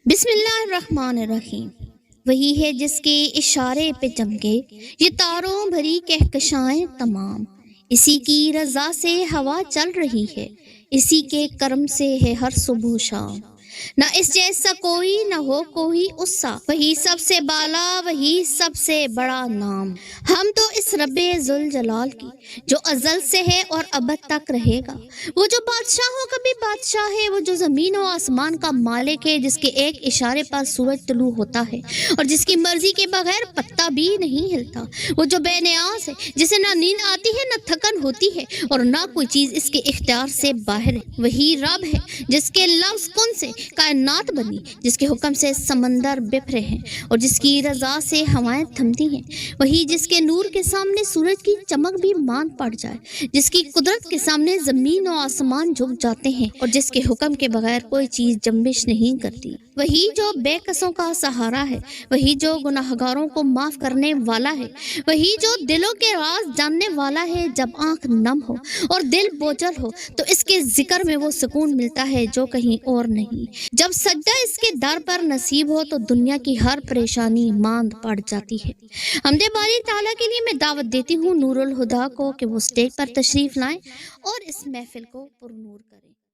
بسم اللہ الرحمن الرحیم۔ وہی ہے جس کے اشارے پہ چمکے یہ تاروں بھری کہکشائیں تمام، اسی کی رضا سے ہوا چل رہی ہے، اسی کے کرم سے ہے ہر صبح و شام۔ نہ اس جیسا کوئی نہ ہو کوئی اس سا، وہی سب سے بالا وہی سب سے بڑا نام۔ ہم تو اس رب ذوالجلال کی جو ازل سے ہے اور ابد تک رہے گا، وہ جو بادشاہوں کا بھی بادشاہ ہے، وہ جو زمین و آسمان کا مالک ہے، جس کے ایک اشارے پر سورج طلوع ہوتا ہے اور جس کی مرضی کے بغیر پتا بھی نہیں ہلتا، وہ جو بے نیاز ہے، جسے نہ نیند آتی ہے نہ تھکن ہوتی ہے اور نہ کوئی چیز اس کے اختیار سے باہر ہے۔ وہی رب ہے جس کے لفظ کن سے کائنات بنی، جس کے حکم سے سمندر بپھرے ہیں اور جس کی رضا سے ہوائیں تھمتی ہیں۔ وہی جس کے نور کے سامنے سورج کی چمک بھی ماند پڑ جائے، جس کی قدرت کے سامنے زمین و آسمان جھک جاتے ہیں اور جس کے حکم کے بغیر کوئی چیز جنبش نہیں کرتی۔ وہی جو بے کسوں کا سہارا ہے، وہی جو گناہگاروں کو معاف کرنے والا ہے، وہی جو دلوں کے راز جاننے والا ہے۔ جب آنکھ نم ہو اور دل بوجھل ہو تو اس کے ذکر میں وہ سکون ملتا ہے جو کہیں اور نہیں۔ جب سجدہ اس کے در پر نصیب ہو تو دنیا کی ہر پریشانی ماند پڑ جاتی ہے۔ حمد باری تعالیٰ کے لیے میں دعوت دیتی ہوں نور الہدا کو کہ وہ اسٹیج پر تشریف لائیں اور اس محفل کو پرنور کریں۔